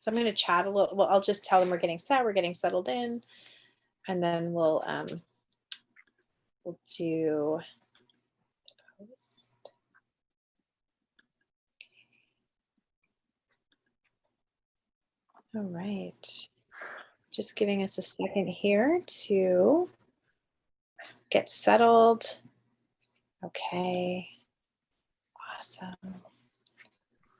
I'm going to chat a little. Well, I'll just tell them we're getting set. We're getting settled in, and then we'll do post. All right. Just giving us a second here to get settled. Okay. Awesome.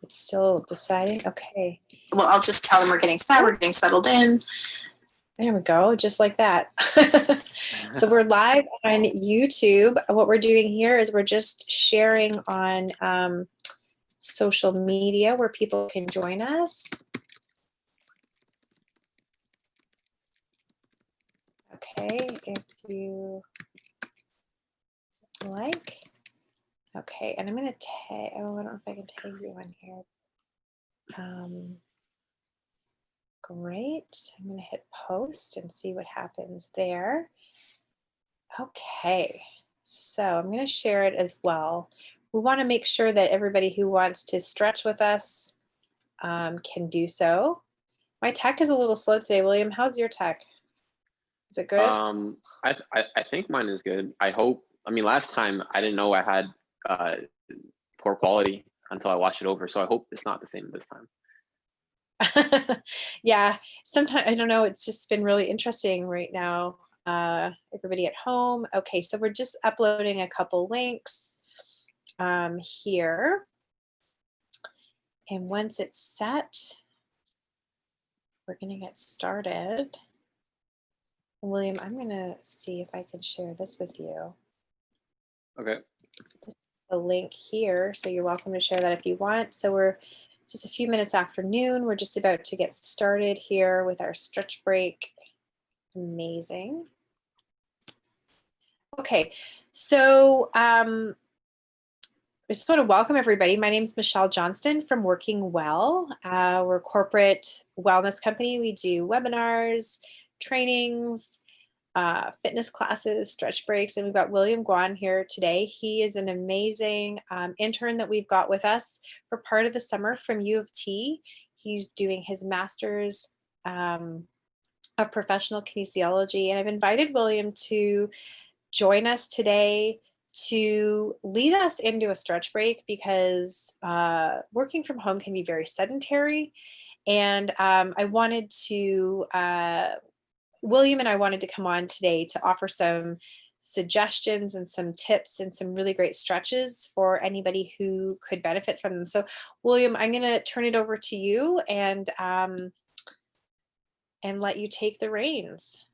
It's still deciding. Okay. Well, I'll just tell them we're getting set. We're getting settled in. There we go. Just like that. So we're live on YouTube. What we're doing here is we're just sharing on social media where people can join us. Okay, if you like. Okay, and I'm going to tag, oh, I don't know if I can tag you on here. Great. I'm going to hit post and see what happens there. Okay, so I'm going to share it as well. We want to make sure that everybody who wants to stretch with us can do so. My tech is a little slow today. William, how's your tech? Is it good? I think mine is good. I hope. I mean, last time I didn't know I had poor quality until I watched it over. So I hope it's not the same this time. Yeah, sometimes, I don't know, it's just been really interesting right now. Everybody at home. Okay, so we're just uploading a couple links here. And once it's set, we're going to get started. William, I'm going to see if I can share this with you. Okay. The link here, so you're welcome to share that if you want. So we're just a few minutes after noon. We're just about to get started here with our stretch break. Amazing. Okay, so I just want to welcome everybody. My name is Michelle Johnston from Working Well. We're a corporate wellness company. We do webinars, trainings, fitness classes, stretch breaks, and we've got William Guan here today. He is an amazing intern that we've got with us for part of the summer from U of T. He's doing his master's of professional kinesiology, and I've invited William to join us today to lead us into a stretch break because working from home can be very sedentary, and I wanted to William and I wanted to come on today to offer some suggestions and some tips and some really great stretches for anybody who could benefit from them. So William, I'm going to turn it over to you and let you take the reins.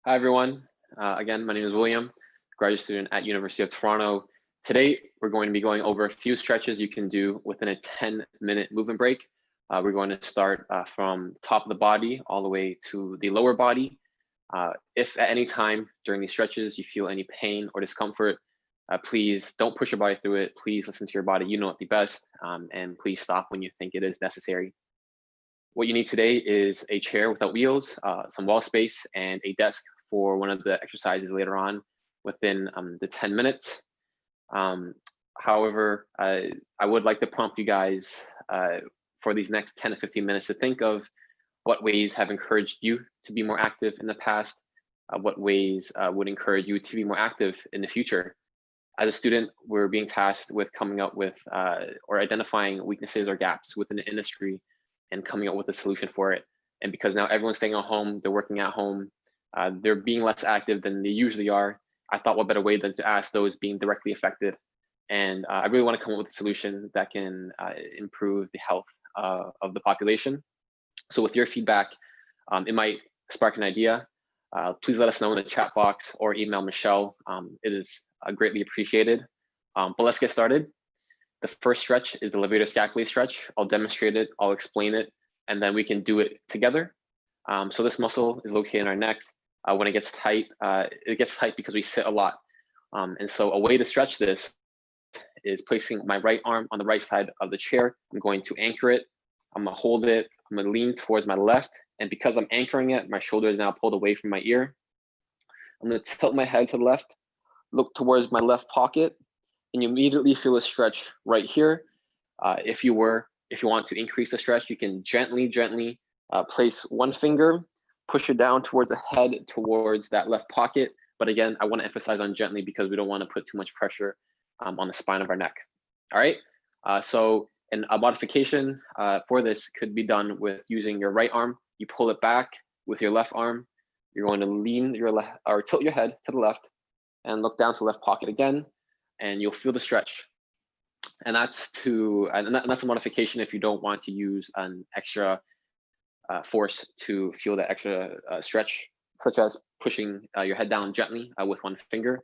Hi, everyone. Again, my name is William, graduate student at University of Toronto. Today, we're going to be going over a few stretches you can do within a 10-minute movement break. We're going to start from the top of the body all the way to the lower body. If at any time during these stretches you feel any pain or discomfort, please don't push your body through it. Please listen to your body. You know it the best, and please stop when you think it is necessary. What you need today is a chair without wheels, some wall space, and a desk for one of the exercises later on within the 10 minutes. However, I would like to prompt you guys for these next 10 to 15 minutes to think of what ways have encouraged you to be more active in the past, what ways would encourage you to be more active in the future. As a student, we're being tasked with coming up with or identifying weaknesses or gaps within the industry and coming up with a solution for it. And because now everyone's staying at home, they're working at home, they're being less active than they usually are, I thought what better way than to ask those being directly affected. And I really want to come up with a solution that can improve the health of the population. So with your feedback, it might spark an idea. Please let us know in the chat box or email Michelle. It is greatly appreciated. But let's get started. The first stretch is the levator scapulae stretch. I'll demonstrate it, I'll explain it, and then we can do it together. So this muscle is located in our neck. When it gets tight because we sit a lot. And so a way to stretch this is placing my right arm on the right side of the chair. I'm going to anchor it. I'm gonna hold it. I'm gonna lean towards my left. And because I'm anchoring it, my shoulder is now pulled away from my ear. I'm gonna tilt my head to the left, look towards my left pocket, and you immediately feel a stretch right here. If you were If you want to increase the stretch, you can gently place one finger, push it down towards the head, towards that left pocket. But again, I want to emphasize on gently because we don't want to put too much pressure on the spine of our neck. All right. So a modification for this could be done with using your right arm. You pull it back with your left arm. You're going to lean your left or tilt your head to the left and look down to the left pocket again, and you'll feel the stretch. And that's a modification if you don't want to use an extra force to feel that extra stretch, such as pushing your head down gently with one finger.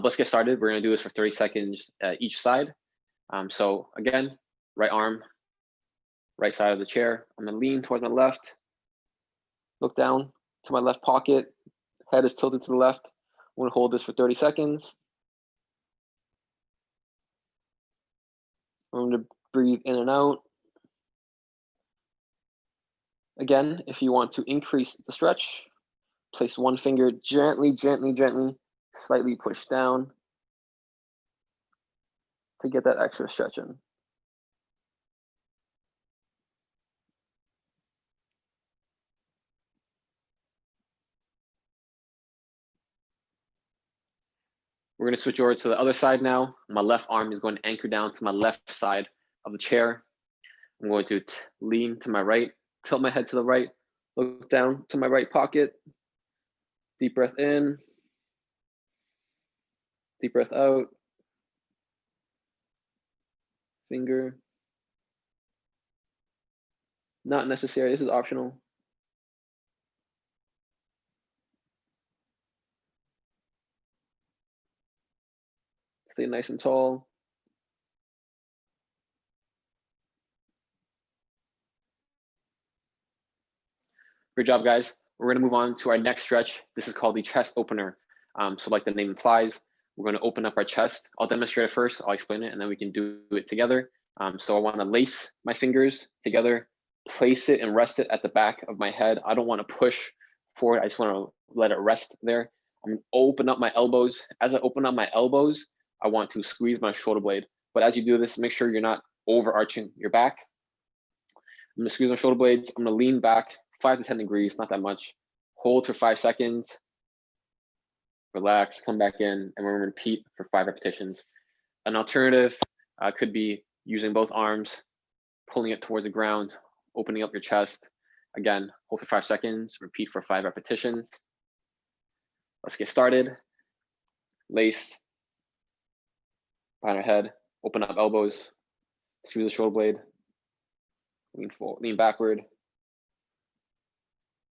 Let's get started. We're going to do this for 30 seconds each side. So again, right arm, right side of the chair. I'm going to lean towards my left, look down to my left pocket, head is tilted to the left. I'm going to hold this for 30 seconds. I'm going to breathe in and out. Again, if you want to increase the stretch, place one finger gently, slightly push down to get that extra stretch in. We're going to switch over to the other side now. My left arm is going to anchor down to my left side of the chair. I'm going to lean to my right, tilt my head to the right, look down to my right pocket. Deep breath in, deep breath out. Finger. Not necessary, this is optional. Stay nice and tall. Great job, guys. We're going to move on to our next stretch. This is called the chest opener. So like the name implies, we're going to open up our chest. I'll demonstrate it first, I'll explain it, and then we can do it together. So I want to lace my fingers together, place it and rest it at the back of my head. I don't want to push forward. I just want to let it rest there. I'm going to open up my elbows. As I open up my elbows, I want to squeeze my shoulder blade. But as you do this, make sure you're not overarching your back. I'm going to squeeze my shoulder blades. I'm going to lean back 5 to 10 degrees, not that much. Hold for 5 seconds. Relax, come back in, and we're going to repeat for 5 repetitions. An alternative could be using both arms, pulling it towards the ground, opening up your chest. Again, hold for 5 seconds, repeat for 5 repetitions. Let's get started. Lace behind our head, open up elbows, squeeze the shoulder blade, lean forward, lean backward.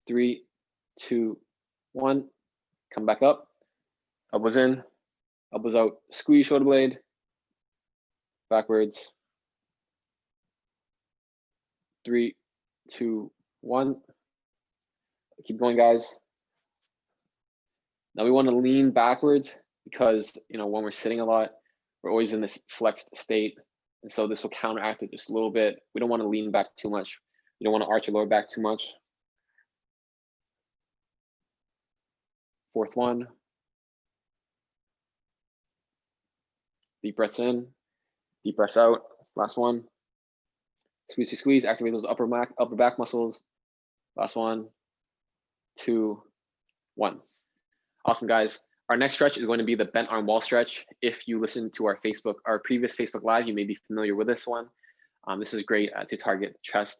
3, 2, 1. Come back up. Elbows in, elbows out. Squeeze shoulder blade. Backwards. 3, 2, 1. Keep going, guys. Now we want to lean backwards because, when we're sitting a lot, we're always in this flexed state. And so this will counteract it just a little bit. We don't want to lean back too much. You don't want to arch your lower back too much. 4th one. Deep breaths in, deep breaths out. Last one. Squeeze, squeeze, activate those upper back muscles. Last one, 2, 1. Awesome, guys. Our next stretch is going to be the bent arm wall stretch. If you listen to our previous Facebook Live, you may be familiar with this one. This is great to target chest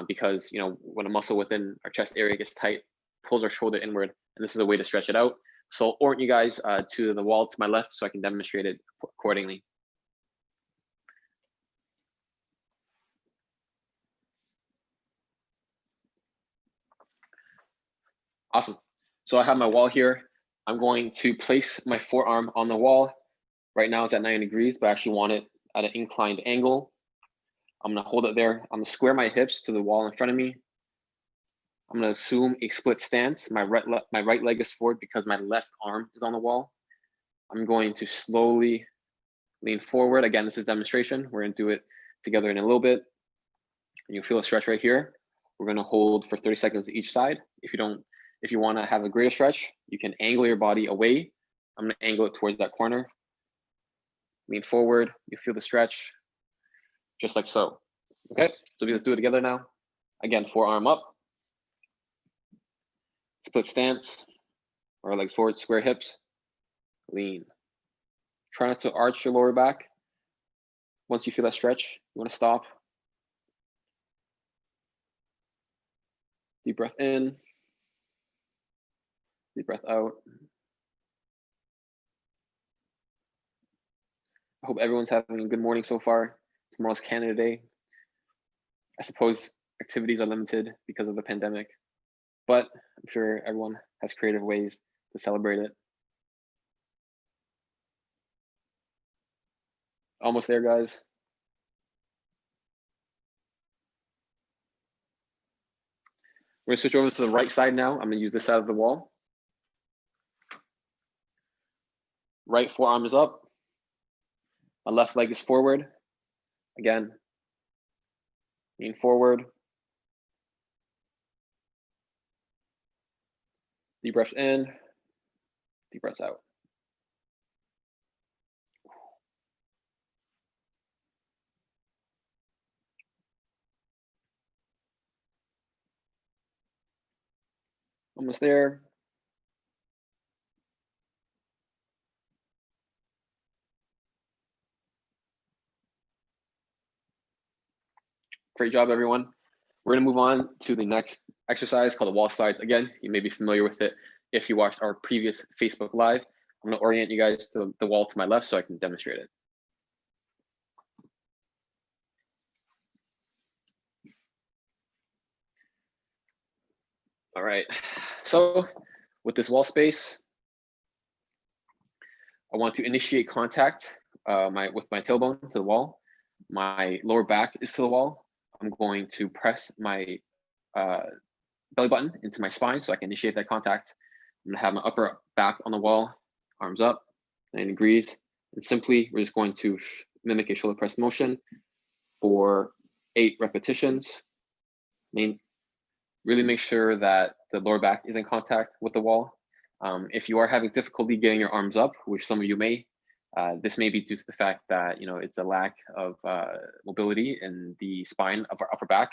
because when a muscle within our chest area gets tight, pulls our shoulder inward, and this is a way to stretch it out. So I'll orient you guys to the wall to my left so I can demonstrate it accordingly. Awesome. So I have my wall here. I'm going to place my forearm on the wall. Right now it's at 90 degrees, but I actually want it at an inclined angle. I'm going to hold it there. I'm going to square my hips to the wall in front of me. I'm going to assume a split stance. My right leg is forward because my left arm is on the wall. I'm going to slowly lean forward. Again, this is demonstration. We're going to do it together in a little bit. And you'll feel a stretch right here. We're going to hold for 30 seconds each side. If you want to have a greater stretch, you can angle your body away. I'm going to angle it towards that corner. Lean forward. You feel the stretch, just like so. Okay, so let's do it together now. Again, forearm up. Split stance, or legs forward, square hips, lean. Try not to arch your lower back. Once you feel that stretch, you want to stop. Deep breath in, deep breath out. I hope everyone's having a good morning so far. Tomorrow's Canada Day. I suppose activities are limited because of the pandemic, but I'm sure everyone has creative ways to celebrate it. Almost there, guys. We're gonna switch over to the right side now. I'm gonna use this side of the wall. Right forearm is up. My left leg is forward. Again, lean forward. Deep breaths in, deep breaths out. Almost there. Great job, everyone. We're gonna move on to the next exercise called the wall slides. Again, you may be familiar with it if you watched our previous Facebook Live. I'm gonna orient you guys to the wall to my left so I can demonstrate it. All right, so with this wall space, I want to initiate contact with my tailbone to the wall. My lower back is to the wall. I'm going to press my belly button into my spine so I can initiate that contact. I'm gonna have my upper back on the wall, arms up, 90 degrees. And simply, we're just going to mimic a shoulder press motion for 8 repetitions. Really make sure that the lower back is in contact with the wall. If you are having difficulty getting your arms up, which some of you may, this may be due to the fact that it's a lack of mobility in the spine of our upper back.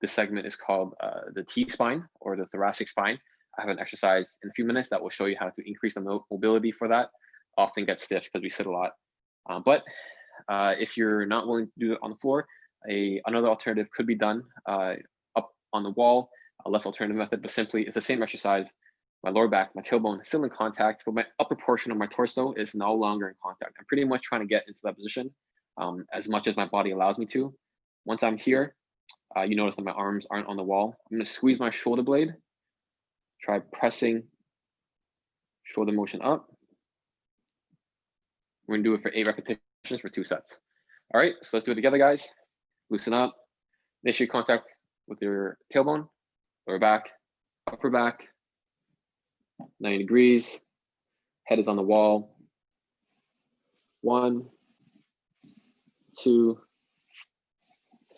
This segment is called the T-spine or the thoracic spine. I have an exercise in a few minutes that will show you how to increase the mobility for that. Often gets stiff because we sit a lot. But if you're not willing to do it on the floor, another alternative could be done up on the wall, a less alternative method, but simply it's the same exercise. My lower back, my tailbone is still in contact, but my upper portion of my torso is no longer in contact. I'm pretty much trying to get into that position as much as my body allows me to. Once I'm here, you notice that my arms aren't on the wall. I'm gonna squeeze my shoulder blade, try pressing shoulder motion up. We're gonna do it for 8 repetitions for 2 sets. All right, so let's do it together, guys. Loosen up, initiate contact with your tailbone, lower back, upper back, 90 degrees, head is on the wall. 1, 2,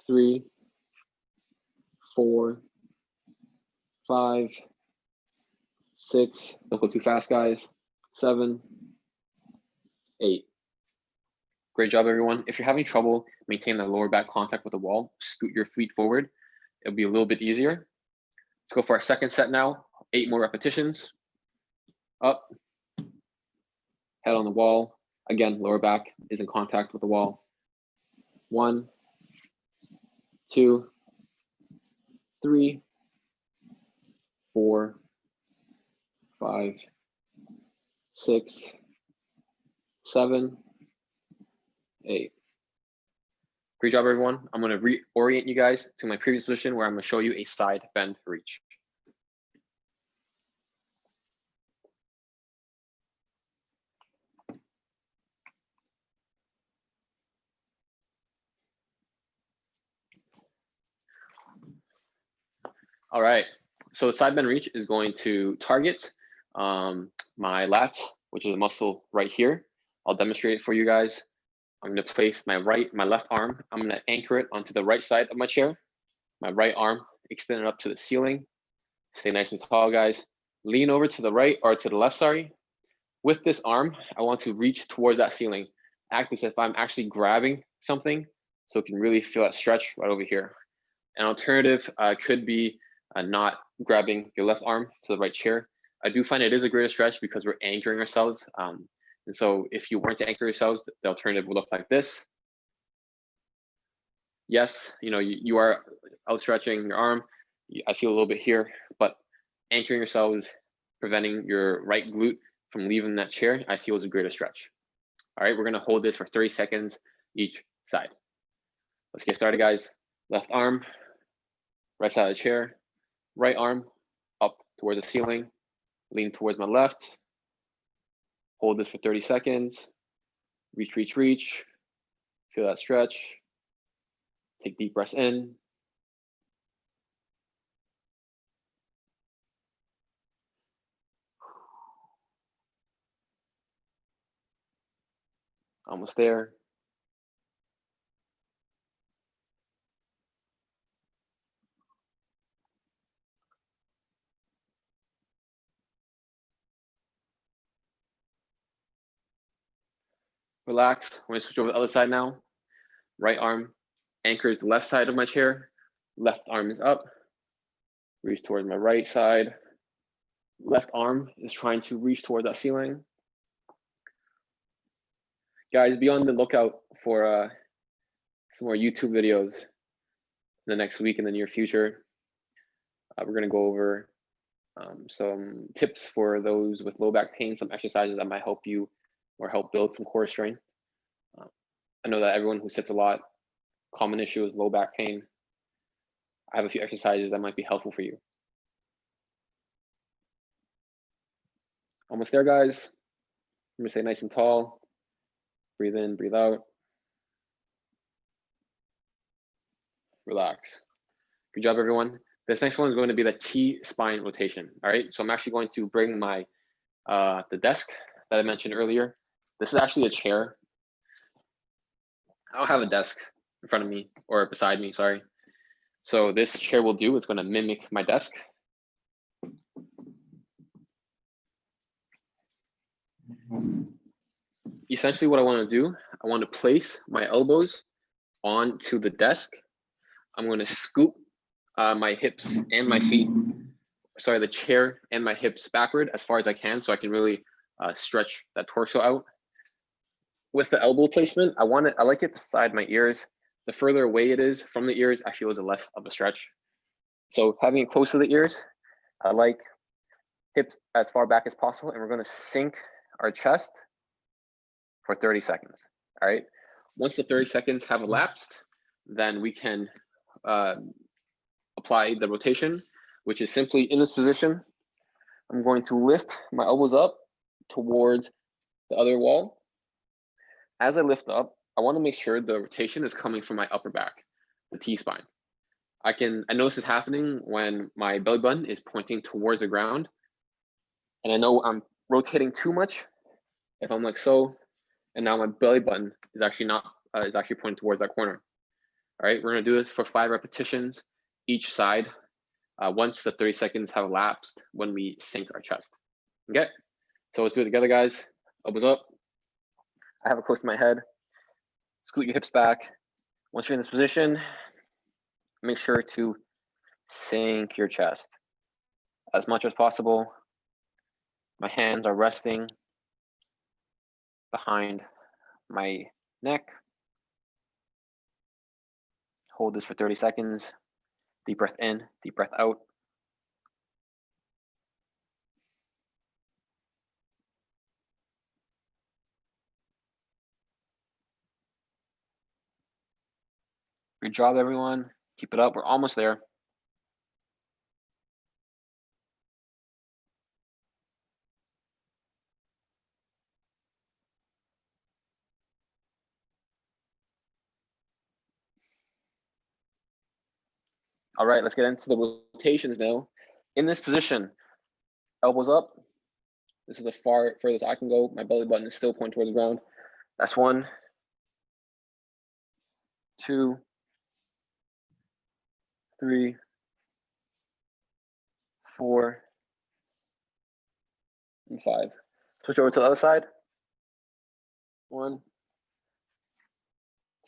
3, 4, 5, 6, don't go too fast, guys, 7, 8. Great job, everyone. If you're having trouble maintaining the lower back contact with the wall, scoot your feet forward. It'll be a little bit easier. Let's go for our second set now. 8 more repetitions. Up, head on the wall. Again, lower back is in contact with the wall. 1, 2, 3, 4, 5, 6, 7, 8. Great job, everyone. I'm going to reorient you guys to my previous position where I'm going to show you a side bend reach. All right, so the side bend reach is going to target my lats, which is a muscle right here. I'll demonstrate it for you guys. I'm going to place my left arm. I'm going to anchor it onto the right side of my chair. My right arm extended up to the ceiling. Stay nice and tall, guys. Lean over to the right or to the left, sorry. With this arm, I want to reach towards that ceiling. Act as if I'm actually grabbing something so it can really feel that stretch right over here. An alternative could be not grabbing your left arm to the right chair. I do find it is a greater stretch because we're anchoring ourselves. And so if you weren't to anchor yourselves, the alternative would look like this. Yes, you are outstretching your arm. I feel a little bit here, but anchoring yourselves, preventing your right glute from leaving that chair, I feel is a greater stretch. All right, we're gonna hold this for 30 seconds each side. Let's get started, guys. Left arm, right side of the chair, right arm up towards the ceiling, lean towards my left. Hold this for 30 seconds. Reach, reach, reach. Feel that stretch. Take deep breaths in. Almost there. Relax. We're gonna switch over to the other side now. Right arm anchors the left side of my chair. Left arm is up. Reach towards my right side. Left arm is trying to reach towards that ceiling. Guys, be on the lookout for some more YouTube videos in the next week in the near future. We're gonna go over some tips for those with low back pain, some exercises that might help you or help build some core strength. I know that everyone who sits a lot, common issue is low back pain. I have a few exercises that might be helpful for you. Almost there, guys. I'm gonna stay nice and tall. Breathe in, breathe out. Relax. Good job, everyone. This next one is going to be the T-spine rotation. All right, so I'm actually going to bring my the desk that I mentioned earlier. This is actually a chair. I don't have a desk in front of me or beside me, sorry. So this chair will do, it's going to mimic my desk. Essentially what I want to do, I want to place my elbows onto the desk. I'm going to scoop my hips and my feet, sorry, the chair and my hips backward as far as I can so I can really stretch that torso out. With the elbow placement, I like it beside my ears. The further away it is from the ears, I feel is a less of a stretch. So having it close to the ears, I like hips as far back as possible, and we're going to sink our chest for 30 seconds. All right. Once the 30 seconds have elapsed, then we can apply the rotation, which is simply in this position. I'm going to lift my elbows up towards the other wall. As I lift up, I want to make sure the rotation is coming from my upper back, the T-spine. I know this is happening when my belly button is pointing towards the ground. And I know I'm rotating too much if I'm like so, and now my belly button is actually not, is actually pointing towards that corner. All right, we're gonna do this for 5 repetitions each side once the 30 seconds have elapsed when we sink our chest. Okay, so let's do it together, guys. Elbows up. I have it close to my head. Scoot your hips back. Once you're in this position, make sure to sink your chest as much as possible. My hands are resting behind my neck. Hold this for 30 seconds. Deep breath in, deep breath out. Good job, everyone. Keep it up. We're almost there. All right, let's get into the rotations now. In this position, elbows up. This is the furthest I can go. My belly button is still pointing towards the ground. That's 1, 2, 3, 4, and 5. Switch over to the other side. 1,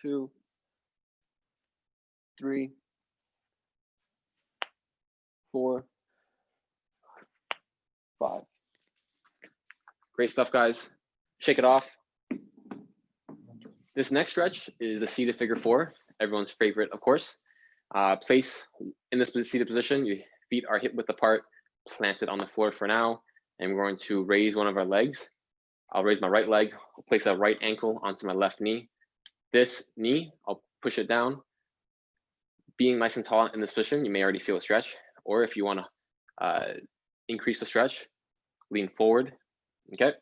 2, 3, 4, 5. Great stuff, guys. Shake it off. This next stretch is the seated figure 4, everyone's favorite, of course. Place in this seated position, your feet are hip width apart, planted on the floor for now, and we're going to raise one of our legs. I'll raise my right leg, I'll place a right ankle onto my left knee. This knee, I'll push it down. Being nice and tall in this position, you may already feel a stretch, or if you want to increase the stretch, lean forward. Okay,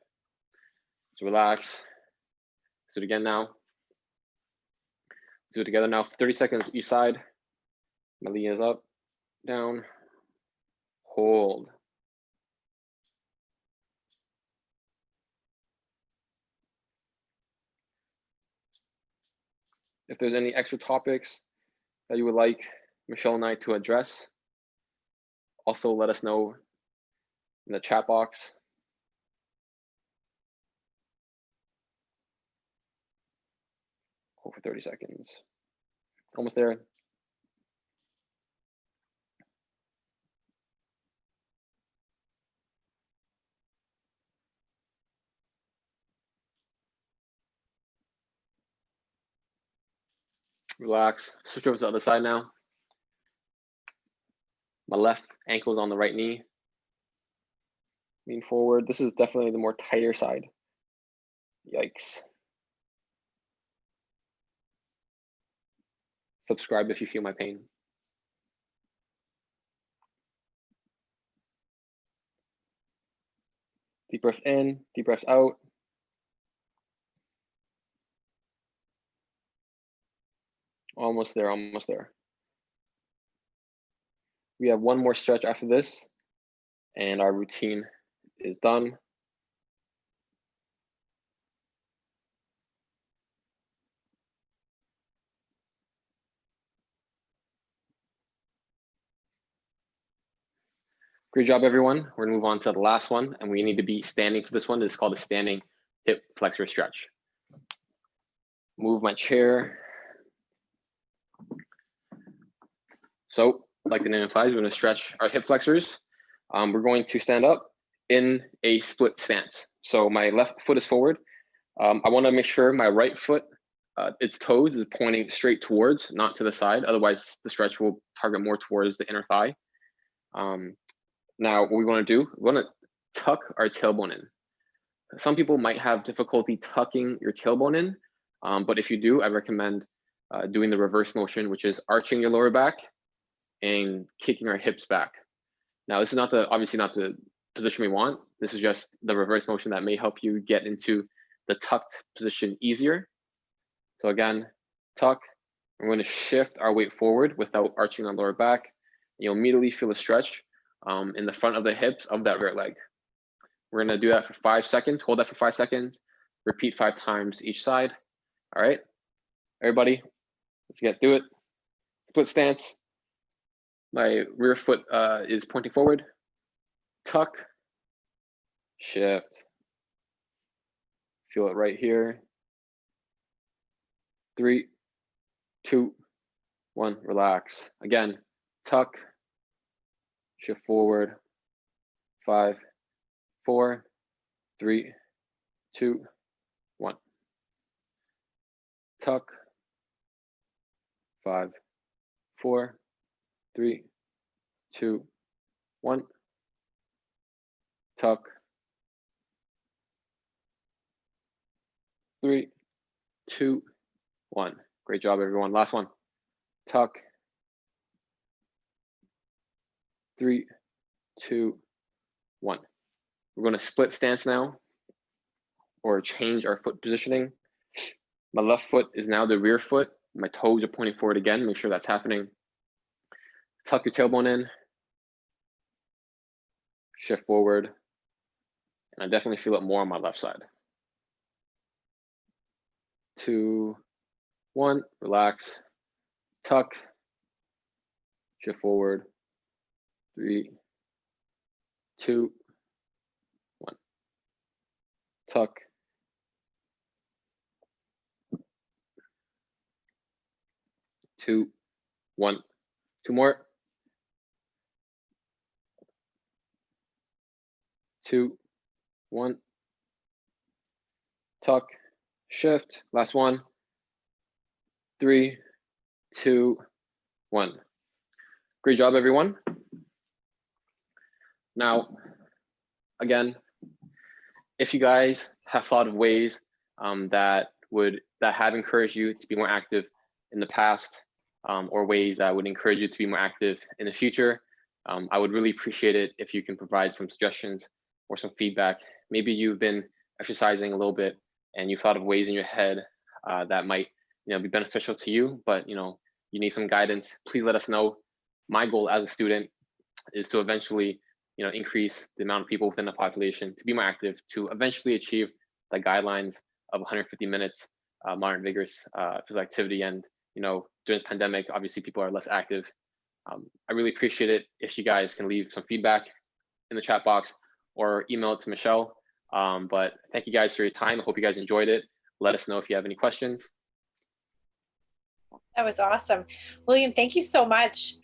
so relax. Do it again now. Do it together now. 30 seconds each side. My knee is up, down, hold. If there's any extra topics that you would like Michelle and I to address, also let us know in the chat box. Hold for 30 seconds. Almost there. Relax. Switch over to the other side now. My left ankle is on the right knee. Lean forward. This is definitely the more tighter side. Yikes. Subscribe if you feel my pain. Deep breath in, deep breath out. Almost there, almost there. We have one more stretch after this, and our routine is done. Great job, everyone. We're gonna move on to the last one, and we need to be standing for this one. It's called a standing hip flexor stretch. Move my chair. So, like the name implies, we're gonna stretch our hip flexors. We're going to stand up in a split stance. So my left foot is forward. I wanna make sure my right foot, its toes is pointing straight towards, not to the side. Otherwise, the stretch will target more towards the inner thigh. Now, what we wanna do, we wanna tuck our tailbone in. Some people might have difficulty tucking your tailbone in, but if you do, I recommend doing the reverse motion, which is arching your lower back and kicking our hips back. Now, this is not obviously not the position we want. This is just the reverse motion that may help you get into the tucked position easier. So again, tuck. We're going to shift our weight forward without arching our lower back. You'll immediately feel a stretch in the front of the hips of that rear leg. We're going to do that for 5 seconds. Hold that for 5 seconds. Repeat 5 times each side. All right, everybody, let's get through it. Split stance. My rear foot is pointing forward. Tuck, shift. Feel it right here. 3, 2, 1, relax. Again, tuck, shift forward. 5, 4, 3, 2, 1. Tuck. 5, 4, 3, 2, 1. Tuck. 3, 2, 1. Great job, everyone. Last one. Tuck. 3, 2, 1. We're going to split stance now, or change our foot positioning. My left foot is now the rear foot. My toes are pointing forward again. Make sure that's happening. Tuck your tailbone in. Shift forward. And I definitely feel it more on my left side. 2, 1, relax. Tuck. Shift forward. 3, 2, 1. Tuck. 2, 1, 2 more. 2, 1. Tuck, shift, last one. 3, 2, 1. Great job, everyone. Now, again, if you guys have thought of ways that have encouraged you to be more active in the past, or ways that would encourage you to be more active in the future, I would really appreciate it if you can provide some suggestions or some feedback. Maybe you've been exercising a little bit and you thought of ways in your head that might be beneficial to you, but you need some guidance. Please let us know. My goal as a student is to eventually increase the amount of people within the population to be more active, to eventually achieve the guidelines of 150 minutes moderate vigorous physical activity. And during this pandemic, obviously people are less active. I really appreciate it if you guys can leave some feedback in the chat box or email it to Michelle. But thank you guys for your time. I hope you guys enjoyed it. Let us know if you have any questions. That was awesome. William, thank you so much.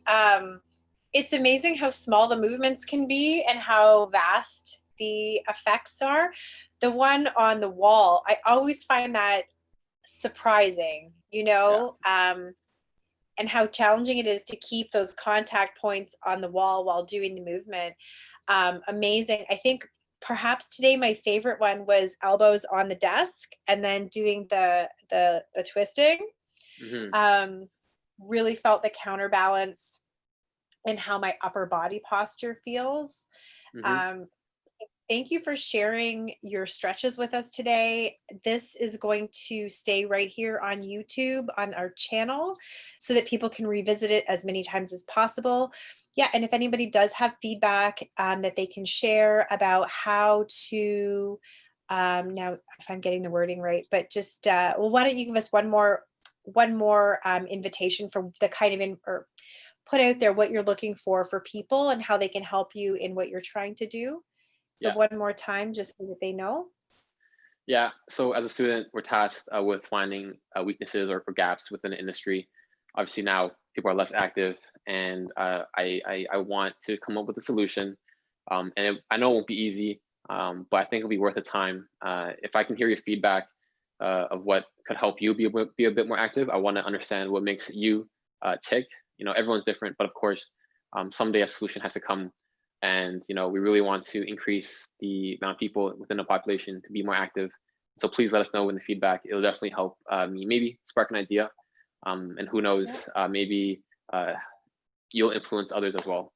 It's amazing how small the movements can be and how vast the effects are. The one on the wall, I always find that surprising, and how challenging it is to keep those contact points on the wall while doing the movement. Amazing. I think perhaps today my favorite one was elbows on the desk and then doing the twisting. Mm-hmm. Really felt the counterbalance and how my upper body posture feels. Mm-hmm. Thank you for sharing your stretches with us today. This is going to stay right here on YouTube on our channel so that people can revisit it as many times as possible. Yeah, and if anybody does have feedback that they can share about how to, now if I'm getting the wording right, but just, well, why don't you give us one more invitation for the kind of, or put out there what you're looking for people and how they can help you in what you're trying to do. So yeah. One more time, just so that they know. Yeah, so as a student, we're tasked with finding weaknesses or gaps within the industry. Obviously now people are less active, and I want to come up with a solution. And I know it won't be easy, but I think it'll be worth the time. If I can hear your feedback of what could help you be a bit more active, I want to understand what makes you tick. Everyone's different, but of course, someday a solution has to come. And we really want to increase the amount of people within the population to be more active. So please let us know in the feedback. It'll definitely help me maybe spark an idea, and who knows, maybe you'll influence others as well.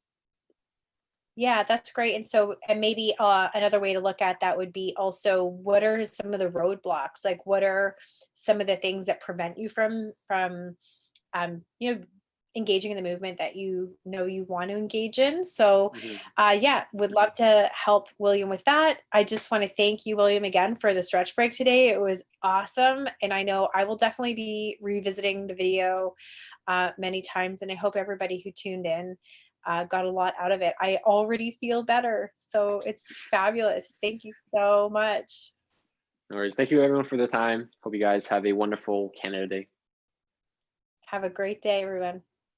Yeah, that's great. And so, and maybe another way to look at that would be also, what are some of the roadblocks? Like, what are some of the things that prevent you from engaging in the movement that you want to engage in? So yeah, would love to help William with that. I just want to thank you, William, again for the stretch break today. It was awesome. And I know I will definitely be revisiting the video many times. And I hope everybody who tuned in got a lot out of it. I already feel better. So it's fabulous. Thank you so much. No worries. Thank you everyone for the time. Hope you guys have a wonderful Canada Day. Have a great day, everyone.